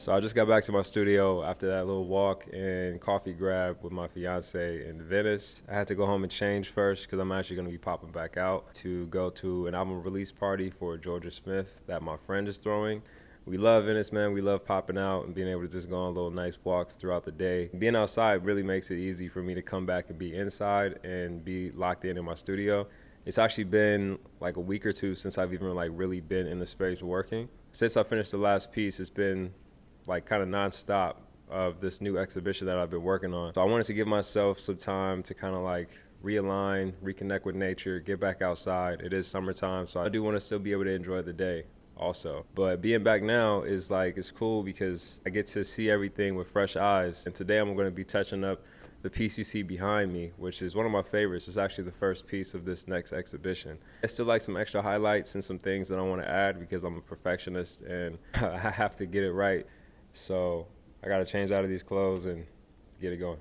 So I just got back to my studio after that little walk and coffee grab with my fiancée in Venice. I had to go home and change first because I'm actually going to be popping back out to go to an album release party for Jorja Smith that my friend is throwing. We love Venice, man. We love popping out and being able to just go on little nice walks throughout the day. Being outside really makes it easy for me to come back and be inside and be locked in my studio. It's actually been like a week or two since I've even like really been in the space working. Since I finished the last piece, it's been like kind of nonstop of this new exhibition that I've been working on. So I wanted to give myself some time to kind of like realign, reconnect with nature, get back outside. It is summertime, so I do want to still be able to enjoy the day also. But being back now is like, it's cool because I get to see everything with fresh eyes. And today I'm going to be touching up the piece you see behind me, which is one of my favorites. It's actually the first piece of this next exhibition. I still like some extra highlights and some things that I want to add because I'm a perfectionist and I have to get it right. So I got to change out of these clothes and get it going.